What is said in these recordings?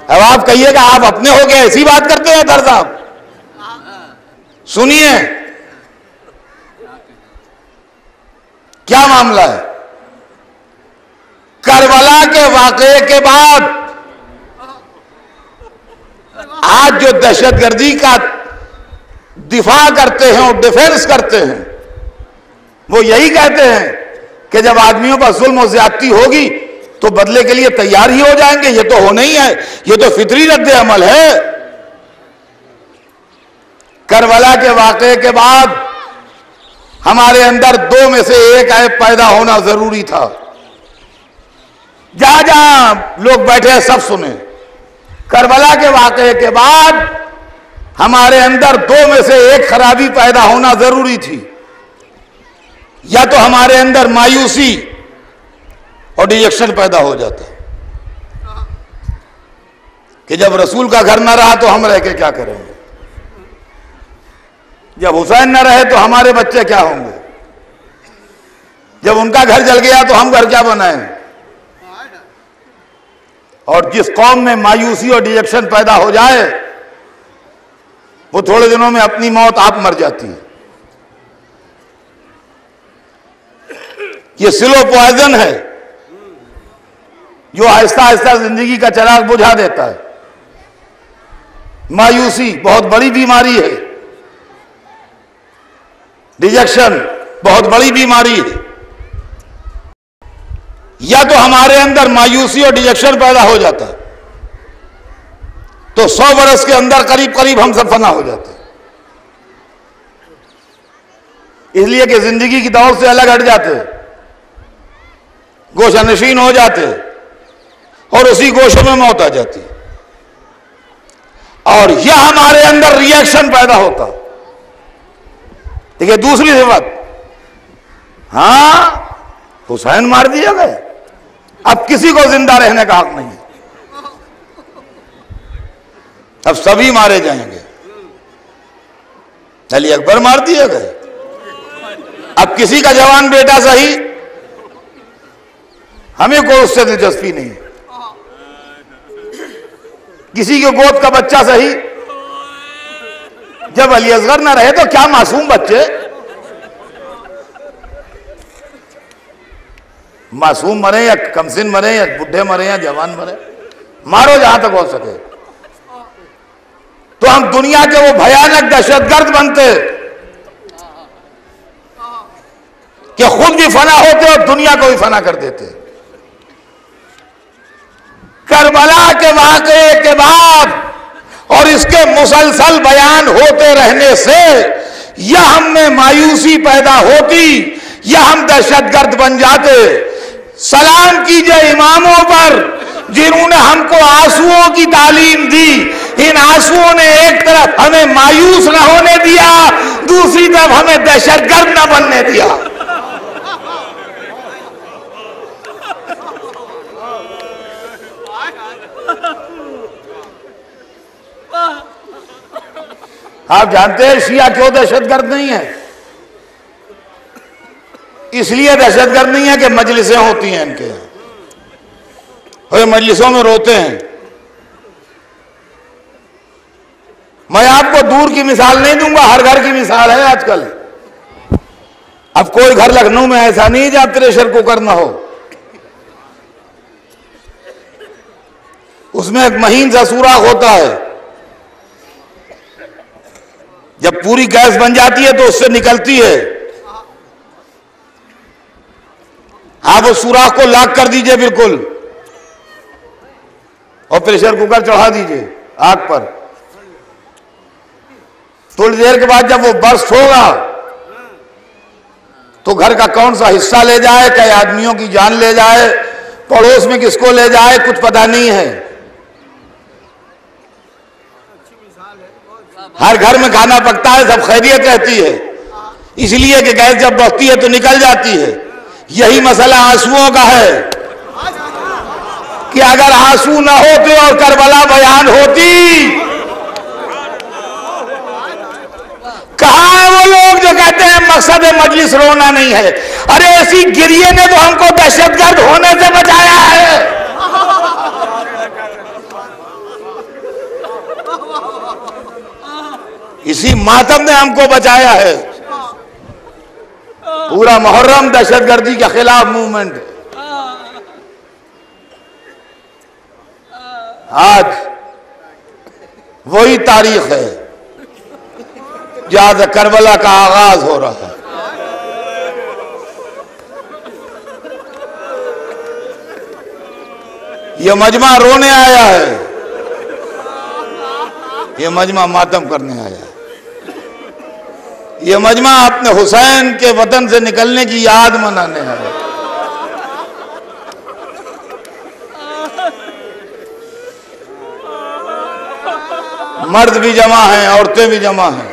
अब आप कहिएगा आप अपने हो गए, ऐसी बात करते हैं दर साहब। सुनिए क्या मामला है। करबला के वाकये के बाद आज जो दहशतगर्दी का दिफा करते हैं और डिफेंस करते हैं, वो यही कहते हैं कि जब आदमियों पर जुल्म और ज्यादती होगी तो बदले के लिए तैयार ही हो जाएंगे। ये तो होना ही है, ये तो फितरी रद्द अमल है। करबला के वाकये के बाद हमारे अंदर दो में से एक ऐप पैदा होना जरूरी था। जहां जहां लोग बैठे हैं सब सुने, करबला के वाकये के बाद हमारे अंदर दो में से एक खराबी पैदा होना जरूरी थी। या तो हमारे अंदर मायूसी और डिजेक्शन पैदा हो जाता कि जब रसूल का घर न रहा तो हम रह के क्या करेंगे, जब हुसैन न रहे तो हमारे बच्चे क्या होंगे, जब उनका घर जल गया तो हम घर क्या बनाएं। और जिस कौम में मायूसी और डिजेक्शन पैदा हो जाए वो थोड़े दिनों में अपनी मौत आप मर जाती है। ये स्लो पॉइजन है जो आहिस्ता आहिस्ता जिंदगी का चिराग बुझा देता है। मायूसी बहुत बड़ी बीमारी है, डिजेक्शन बहुत बड़ी बीमारी है। या तो हमारे अंदर मायूसी और डिजेक्शन पैदा हो जाता है तो 100 बरस के अंदर करीब करीब हम सब फना हो जाते हैं, इसलिए कि जिंदगी की दौड़ से अलग हट जाते हैं, गोशानशीन हो जाते हैं और उसी गोशे में मौत आ जाती है। और यह हमारे अंदर रिएक्शन पैदा होता। देखिए दूसरी सिफत, हां हुसैन मार दिया गया, अब किसी को जिंदा रहने का हक नहीं है, अब सभी मारे जाएंगे। अली अकबर मार दिए गए, अब किसी का जवान बेटा सही, हमें कोई उससे दिलचस्पी नहीं है। किसी के गोद का बच्चा सही, जब अली असगर ना रहे तो क्या मासूम बच्चे, मासूम मरे या कमसिन मरे या बुढ़े मरे या जवान मरे, मारो जहां तक हो सके। तो हम दुनिया के वो भयानक दहशतगर्द बनते कि खुद भी फना होते और दुनिया को भी फना कर देते। करबला के वाकये के बाद और इसके मुसलसल बयान होते रहने से या हम में मायूसी पैदा होती या हम दहशतगर्द बन जाते। सलाम कीजिए इमामों पर जिन्होंने हमको आंसुओं की तालीम दी। इन आंसुओं ने एक तरफ हमें मायूस न होने दिया, दूसरी तरफ हमें दहशतगर्द न बनने दिया। आप जानते हैं शिया क्यों दहशतगर्द नहीं है? इसलिए दहशतगर्द नहीं है कि मजलिसें होती हैं इनके यहां, और मजलिसों में रोते हैं। मैं आपको दूर की मिसाल नहीं दूंगा, हर घर की मिसाल है आजकल। अब कोई घर लखनऊ में ऐसा नहीं जहां प्रेशर कुकर ना हो, उसमें एक महीन सा सुराख होता है। जब पूरी गैस बन जाती है तो उससे निकलती है, आप उस सुराख को लॉक कर दीजिए बिल्कुल और प्रेशर कुकर चढ़ा दीजिए आग पर। थोड़ी देर के बाद जब वो बर्स्ट होगा तो घर का कौन सा हिस्सा ले जाए, कई आदमियों की जान ले जाए, पड़ोस में किसको ले जाए कुछ पता नहीं है। हर घर में खाना पकता है, सब खैरियत रहती है, इसलिए कि गैस जब बढ़ती है तो निकल जाती है। यही मसला आंसुओं का है कि अगर आंसू ना होते और करबला बयान होती, कहां है वो लोग जो कहते हैं मकसद मजलिस रोना नहीं है? अरे ऐसी गिरिये ने तो हमको दहशतगर्द होने से बचाया है। इसी मातम ने हमको बचाया है। पूरा मुहर्रम दहशतगर्दी के खिलाफ मूवमेंट है। आज वही तारीख है जहां से करबला का आगाज हो रहा है। ये मजमा रोने आया है, ये मजमा मातम करने आया है। ये मजमा अपने हुसैन के वतन से निकलने की याद मनाने आया है। मर्द भी जमा हैं, औरतें भी जमा हैं,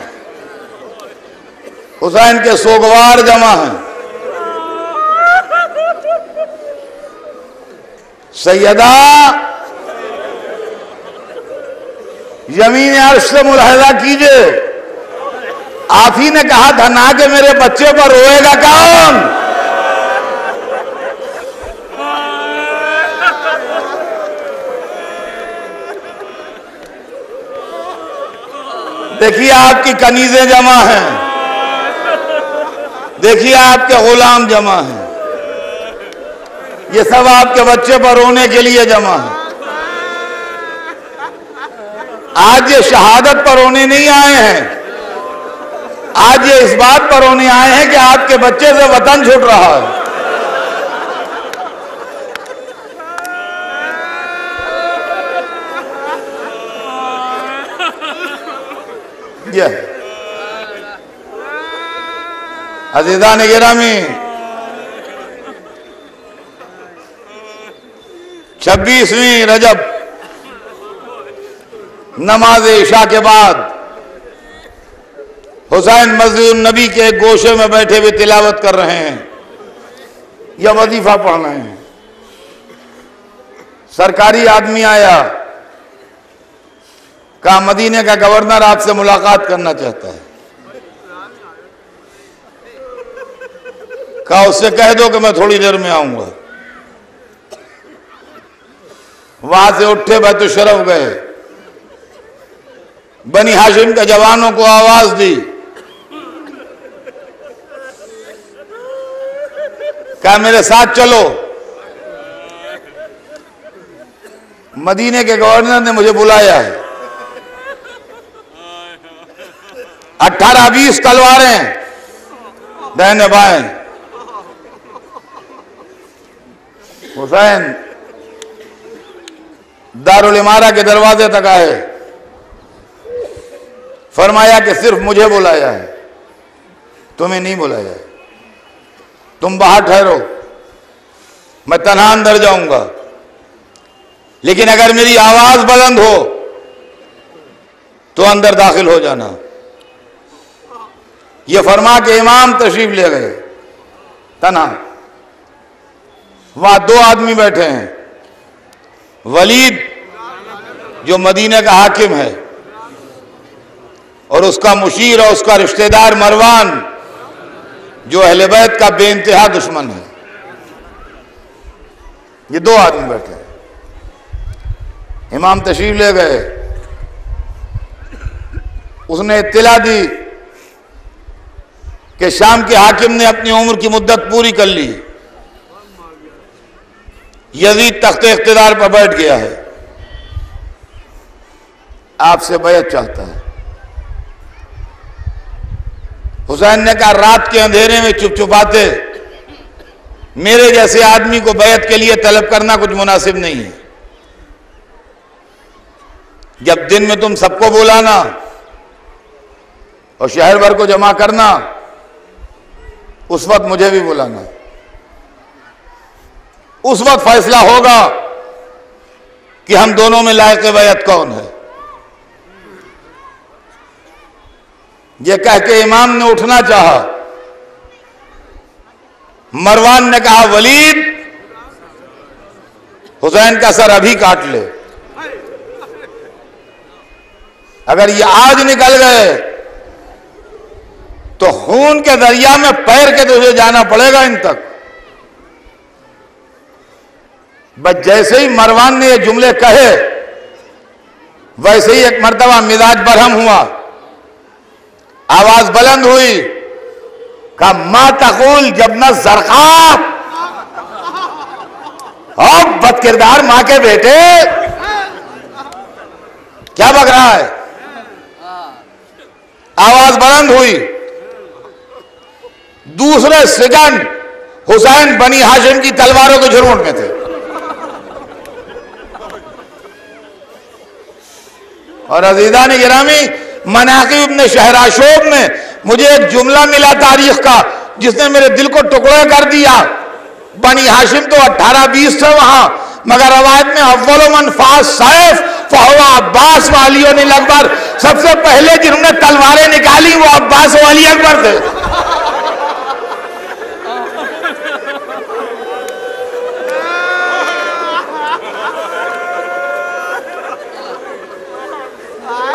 हुसैन के सोगवार जमा हैं। सैयदा यमीन अर्श से मुलाहिजा कीजिए, आप ही ने कहा था ना कि मेरे बच्चे पर रोएगा कौन। देखिए आपकी कनीजें जमा हैं, देखिए आपके गुलाम जमा हैं, ये सब आपके बच्चे पर रोने के लिए जमा है। आज ये शहादत पर रोने नहीं आए हैं, आज ये इस बात पर रोने आए हैं कि आपके बच्चे से वतन छूट रहा है। ये अज़ीज़ान गिरामी, 26वीं रजब नमाज इशा के बाद हुसैन मस्जिद नबी के एक गोशे में बैठे हुए तिलावत कर रहे हैं या वजीफा पढ़ रहे हैं। सरकारी आदमी आया, कहा मदीने का गवर्नर आपसे मुलाकात करना चाहता है। कहा उससे कह दो कि मैं थोड़ी देर में आऊंगा। वहां से उठे बैतुल शरफ गए, बनी हाशिम के जवानों को आवाज दी, कहा मेरे साथ चलो। मदीने के गवर्नर ने मुझे बुलाया है। 18-20 तलवारें दाहिने बाएं। हुसैन दारुल इमारा के दरवाजे तक आए, फरमाया कि सिर्फ मुझे बुलाया है, तुम्हें नहीं बुलाया है, तुम बाहर ठहरो, मैं तन्हा अंदर जाऊंगा, लेकिन अगर मेरी आवाज बुलंद हो तो अंदर दाखिल हो जाना। ये फरमा के इमाम तशरीफ ले गए तन्हा। वहां 2 आदमी बैठे हैं, वलीद जो मदीने का हाकिम है और उसका मुशीर और उसका रिश्तेदार मरवान जो अहले बैत का बेइंतहा दुश्मन है। ये 2 आदमी बैठे हैं। इमाम तशरीफ ले गए, उसने इत्तला दी कि शाम के हाकिम ने अपनी उम्र की मुद्दत पूरी कर ली, यजीद तख्ते इख्तिदार पर बैठ गया है, आपसे बैत चाहता है। हुसैन ने कहा रात के अंधेरे में चुपचुपाते मेरे जैसे आदमी को बैत के लिए तलब करना कुछ मुनासिब नहीं है। जब दिन में तुम सबको बुलाना और शहर भर को जमा करना, उस वक्त मुझे भी बुलाना। उस वक्त फैसला होगा कि हम दोनों में लायक बैत कौन है। यह कह के इमाम ने उठना चाहा, मरवान ने कहा वलीद हुसैन का सर अभी काट ले, अगर ये आज निकल गए तो खून के दरिया में पैर के तुझे जाना पड़ेगा इन तक। बस जैसे ही मरवान ने ये जुमले कहे, वैसे ही एक मर्तबा मिजाज बरहम हुआ आवाज बुलंद हुई, कहा मा तकुल जब न जरका, और बदकिरदार मां के बेटे क्या बक रहा है। आवाज बुलंद हुई। दूसरे सेकंड हुसैन बनी हाशिम की तलवारों के झुरमुट में थे। और अजीज़ान गिरामी, मनाक़िब इब्न शहराशोब में मुझे एक जुमला मिला तारीख का जिसने मेरे दिल को टुकड़े कर दिया। बनी हाशिम तो 18-20 थे वहां, मगर रवायत में अव्वल मन फास सैफ फहुवा अब्बास वालियों ने लगभग सबसे पहले जिन्होंने तलवारें निकाली वो अब्बास वाली अकबर थे।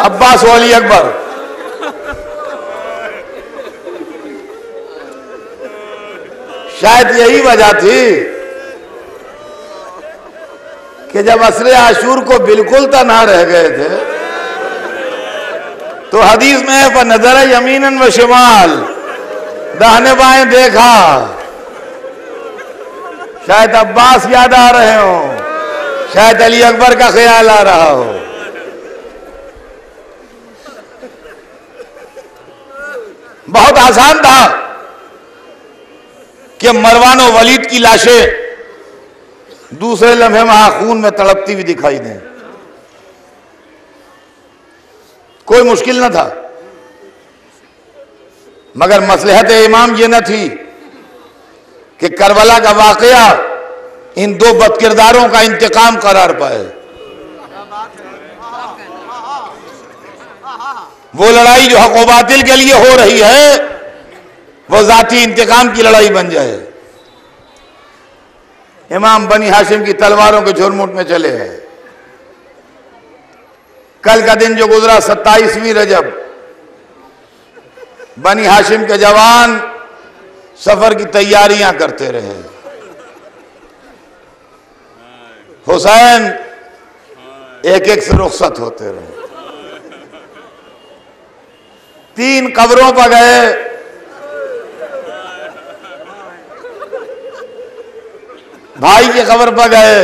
अब्बास वाली अकबर। शायद यही वजह थी कि जब असरे आशूर को बिल्कुल तन्हा रह गए थे तो हदीस में व नजर यमीनन व शिमाल, दाहिने बाएं देखा, शायद अब्बास याद आ रहे हो, शायद अली अकबर का ख्याल आ रहा हो। बहुत आसान था कि मरवान और वलीद की लाशें दूसरे लम्हे वहां खून में तड़पती हुई दिखाई दें, कोई मुश्किल न था। मगर मसलहत इमाम ये न थी कि करबला का वाकया इन दो बदकिरदारों का इंतकाम करार पाए। वो लड़ाई जो हक व बातिल के लिए हो रही है वो जाती इंतकाम की लड़ाई बन जाए। इमाम बनी हाशिम की तलवारों के झुरमुट में चले हैं। कल का दिन जो गुजरा 27वीं रजब, बनी हाशिम के जवान सफर की तैयारियां करते रहे। हुसैन एक एक से रुखसत होते रहे। 3 कब्रों पर गए, भाई की कब्र पर गए।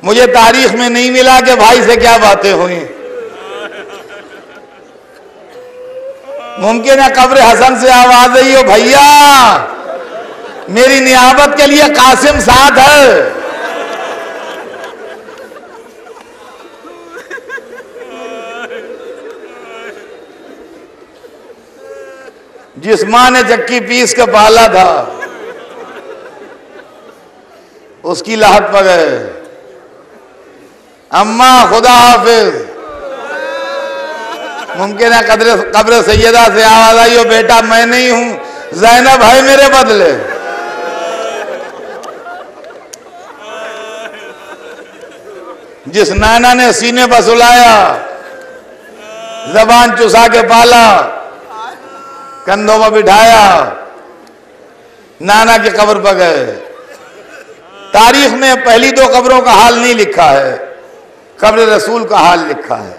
मुझे तारीख में नहीं मिला कि भाई से क्या बातें हुई। मुमकिन है कब्र हसन से आवाज आई हो, भैया मेरी नियाबत के लिए कासिम साथ है। जिस मां ने चक्की पीस के पाला था उसकी लाहट पर गए। अम्मा खुदा हाफिज। मुमकिन है कब्र सैयदा से आवाज आई हो, बेटा मैं नहीं हूं, ज़ैनब है मेरे बदले। जिस नाना ने सीने पर सुलाया, जबान चुसा के पाला, कंधों में बिठाया, नाना की कब्र पर गए। तारीख में पहली 2 कब्रों का हाल नहीं लिखा है, कब्र रसूल का हाल लिखा है।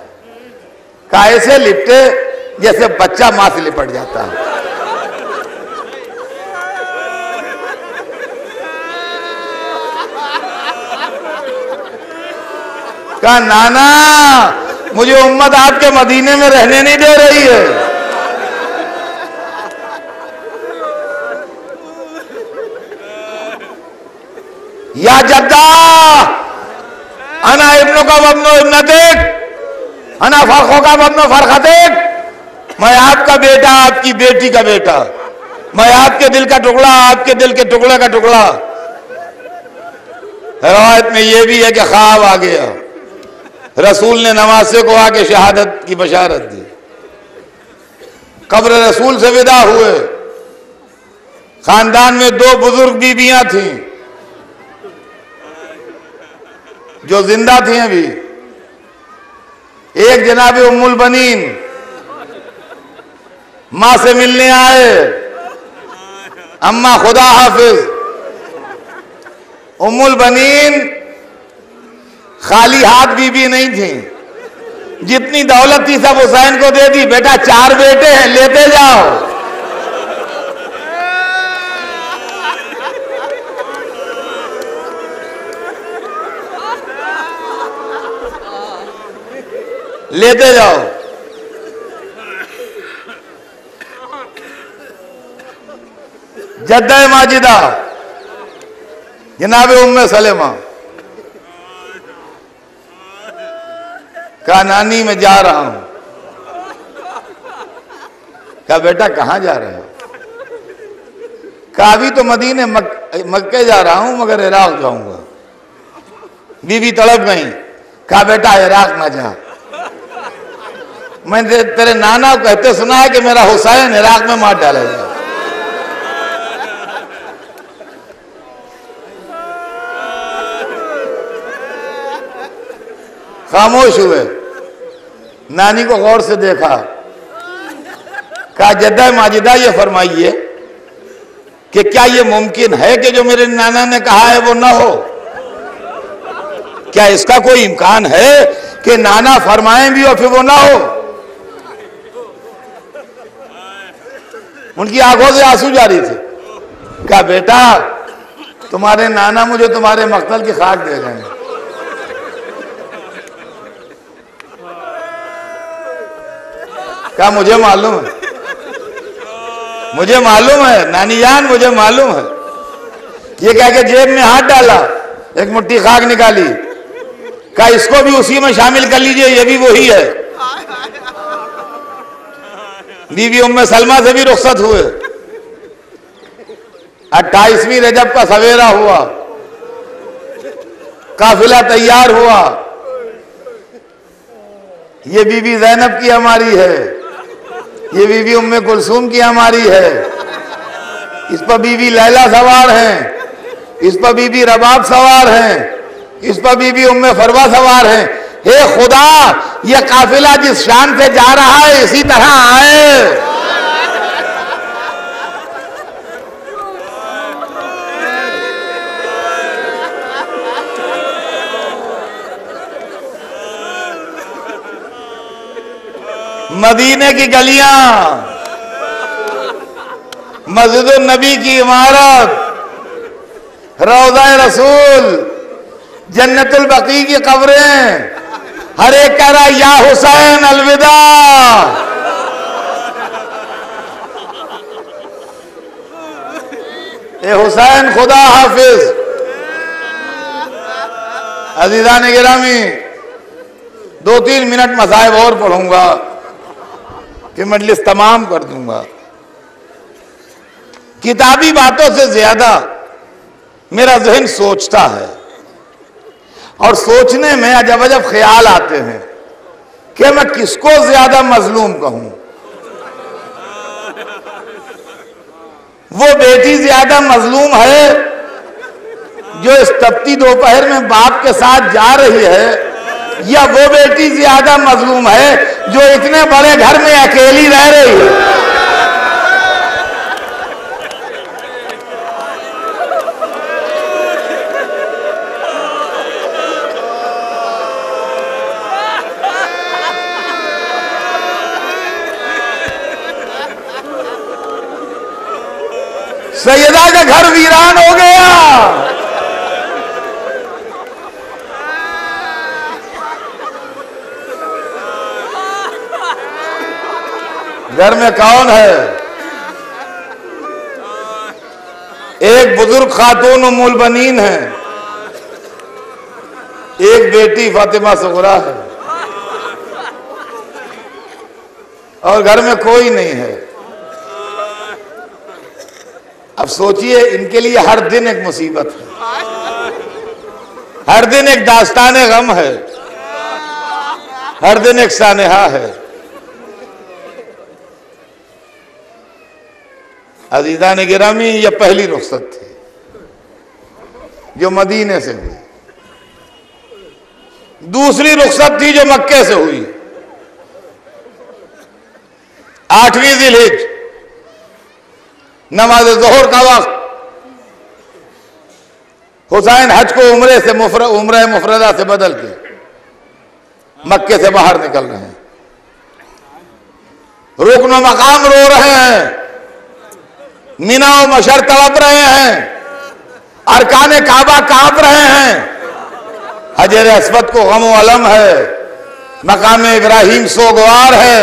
का ऐसे लिपटे जैसे बच्चा मां से लिपट जाता है। कहा नाना मुझे उम्मत आपके मदीने में रहने नहीं दे रही है। या जद्दा अना इब्नो का वब्नो इब्नतेक, अना फर्खों का वब्नो फरखतेक। मैं आपका बेटा, आपकी बेटी का बेटा, मैं आपके दिल का टुकड़ा, आपके दिल के टुकड़े का टुकड़ा। रवायत में यह भी है कि ख्वाब आ गया, रसूल ने नवासे को आके शहादत की बशारत दी। कब्र रसूल से विदा हुए। खानदान में 2 बुजुर्ग बीबियां थीं जो जिंदा थी अभी। एक जनाब उम्मुल बनीन मां से मिलने आए, अम्मा खुदा हाफिज। उम्मुल बनीन खाली हाथ बीबी नहीं थी, जितनी दौलत थी सब हुसैन को दे दी। बेटा 4 बेटे हैं, लेते जाओ। लेते जाओ। जद्दा माजिदा जनाब उम्मे सलेमा, कहा नानी मैं जा रहा हूं। कहा बेटा कहां जा रहे हो? कहा अभी तो मदीने मक्के जा रहा हूं मगर इराक जाऊंगा। बीवी तड़प गई। कहा बेटा इराक ना जा, मैंने तेरे नाना को कहते सुना है कि मेरा हुसैन इराक में मार डालेगा। खामोश हुए। नानी को गौर से देखा। कहा जद्दा माजिदा ये फरमाइए कि क्या ये मुमकिन है कि जो मेरे नाना ने कहा है वो ना हो? क्या इसका कोई इम्कान है कि नाना फरमाएं भी और फिर वो ना हो? उनकी आंखों से आंसू जारी थे। कहा बेटा तुम्हारे नाना मुझे तुम्हारे मक्तल की खाक दे रहे हैं। कहा मुझे मालूम है, मुझे मालूम है नानी जान, मुझे मालूम है। ये कह के जेब में हाथ डाला, एक मुट्ठी खाक निकाली। कहा इसको भी उसी में शामिल कर लीजिए, ये भी वही है। बीवी उम्मे सलमा से भी रुखसत हुए। 28वीं रजब का सवेरा हुआ, काफिला तैयार हुआ। ये बीबी ज़ैनब की हमारी है, ये बीबी उम्मे कुलसूम की हमारी है। इस पर बीबी लैला सवार हैं, इस पर बीबी रबाब सवार हैं, इस पर बीबी उम्मे फरवा सवार हैं। हे खुदा, ये काफिला जिस शान से जा रहा है इसी तरह आए। मदीने की गलियां, मस्जिद नबी की इमारत, रौज़ा रसूल, जन्नतुल बकी की कब्रें, हर एक कह रहा या हुसैन अलविदा। ए हुसैन खुदा हाफिज। अज़ीज़ान गिरामी, 2-3 मिनट मसाइब और पढ़ूंगा कि मजलिस तमाम कर दूंगा। किताबी बातों से ज्यादा मेरा ज़हन सोचता है और सोचने में अजब अजब ख्याल आते हैं कि मैं किसको ज्यादा मजलूम कहूं। वो बेटी ज्यादा मजलूम है जो इस तपती दोपहर में बाप के साथ जा रही है, या वो बेटी ज्यादा मजलूम है जो इतने बड़े घर में अकेली रह रही है। सैयदा का घर वीरान हो गया। घर में कौन है? एक बुजुर्ग खातून उम्मुल बनीन है, एक बेटी फातिमा सुगरा है, और घर में कोई नहीं है। अब सोचिए, इनके लिए हर दिन एक मुसीबत है, हर दिन एक दास्ताने गम है, हर दिन एक सानेहा है। अज़ीज़ान गिरामी, यह पहली रुखसत थी जो मदीने से हुई। दूसरी रुखसत थी जो मक्के से हुई। 8वीं ज़िलहिज, नमाज ज़ोहर का वक्त। हुसैन हज को उम्रे से उम्रे मुफरदा से बदल के मक्के से बाहर निकल रहे हैं, रुकन मकाम रो रहे हैं, मीना व मशर तड़प रहे हैं, अरकाने काबा कांप रहे हैं, हजर अस्वद को गम अलम है, मकाम इब्राहिम सोगवार है,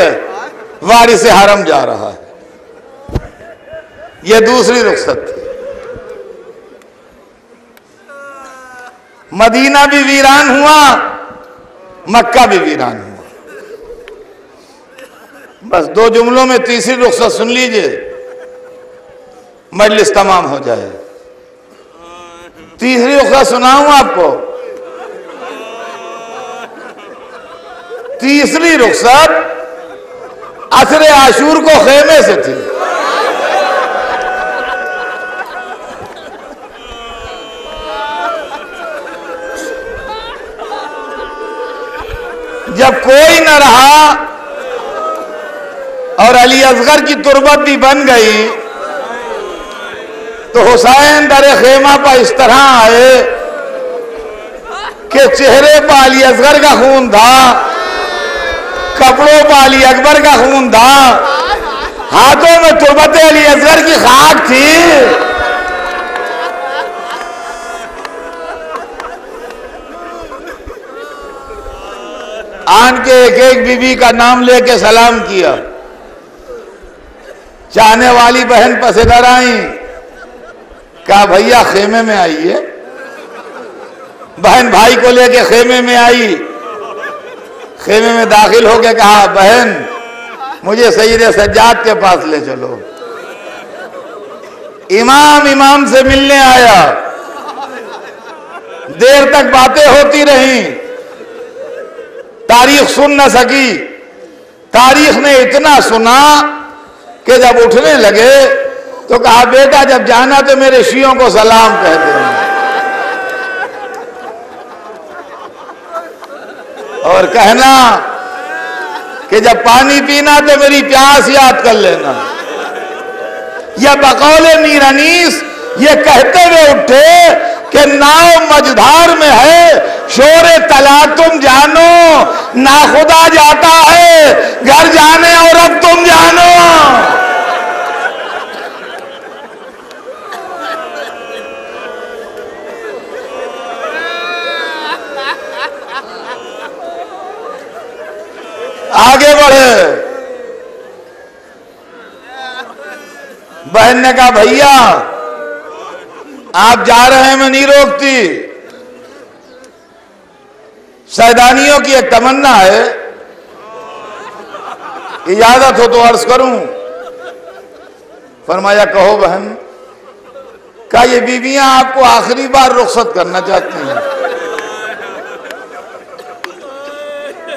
वारिस हरम जा रहा है। यह दूसरी रुखसत थी। मदीना भी वीरान हुआ, मक्का भी वीरान हुआ। बस दो जुमलों में तीसरी रुखसत सुन लीजिए, मजलिस तमाम हो जाए। तीसरी रुखसत सुनाऊं आपको। तीसरी रुखसत असरे आशूर को खेमे से थी। जब कोई न रहा और अली असगर की तुरबत भी बन गई, तो हुसैन दरे खेमा पर इस तरह आए कि चेहरे पर अली असगर का खून था, कपड़ों पर अली अकबर का खून था, हाथों में तुरबत अली असगर की खाक थी। आन के एक एक बीबी का नाम लेके सलाम किया। चाहने वाली बहन पसेदार आई, कहा भैया खेमे में आइए। बहन भाई को लेके खेमे में आई। खेमे में दाखिल होके कहा बहन मुझे सईद सज्जाद के पास ले चलो। इमाम से मिलने आया। देर तक बातें होती रहीं, तारीख सुन न सकी। तारीख ने इतना सुना कि जब उठने लगे तो कहा बेटा जब जाना तो मेरे शियों को सलाम कह देना, और कहना कि जब पानी पीना तो मेरी प्यास याद कर लेना। यह बकौले मीर अनीस ये कहते हुए उठे कि नाव मझधार में है, शोरे तला तुम जानो, ना खुदा जाता है घर जाने और अब तुम जानो। आगे बढ़े। बहन ने कहा भैया आप जा रहे हैं मैं नहीं रोकती, सैदानियों की एक तमन्ना है, इजाजत हो तो अर्ज करूं। फरमाया कहो बहन। क्या ये बीवियां आपको आखिरी बार रुखसत करना चाहती हैं?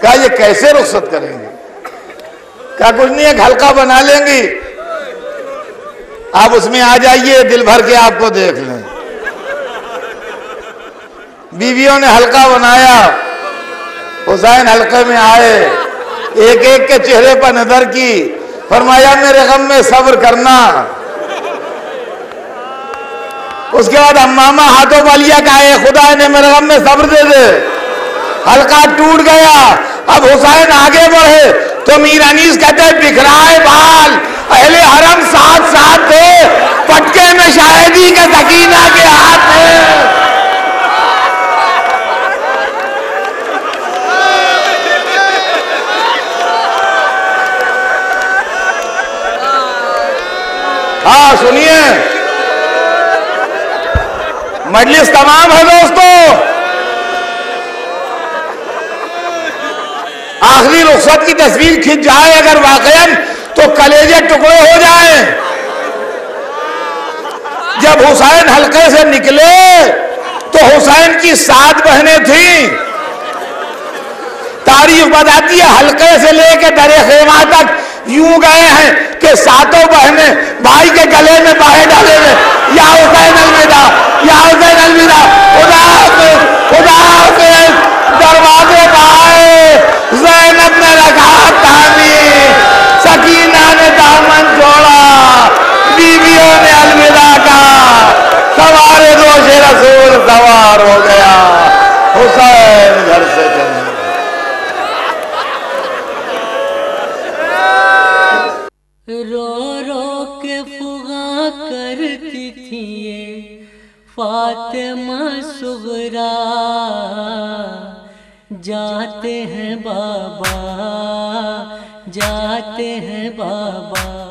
क्या ये कैसे रुखसत करेंगे? क्या कुछ नहीं, एक हल्का बना लेंगी, आप उसमें आ जाइए, दिल भर के आपको देख लें। बीवियों ने हल्का बनाया, हुसैन हल्के में आए, एक एक के चेहरे पर नजर की, फरमाया मेरे गम में सब्र करना। उसके बाद अम्मामा हाथों वालिया का है, खुदा ने मेरे गम में सब्र दे दे। हल्का टूट गया। अब हुसैन आगे बढ़े तो मीर अनीस कहते बिखराए बाल, अहले हरम साथ साथ थे, पटके में शायदी के सकीना के हाथ थे। हाँ सुनिए, मजलिस तमाम है दोस्तों। आखिरी रुखसत की तस्वीर खिंच जाए अगर वाकईन तो कलेजे टुकड़े हो जाए। जब हुसैन हल्के से निकले तो हुसैन की 7 बहनें थीं। तारीख बताती है हल्के से लेकर दरे खेमा तक यूं गए हैं कि 7 बहनें भाई के गले में बाहें डाले हुए, या हुसैन अलविदा, या हुसैन अलविदा, खुदा हाफिज़, खुदा हाफिज़। दरवाजे पर आए, ज़ैनब ने रखा तामी, सकीना ने दामन छोड़ा, बीवियों ने अलविदा कहा, सवारे दोषे रसूल सवार हो गया, हुसैन घर से चले। थी ये फातिमा सुगरा। जाते हैं बाबा, जाते हैं बाबा।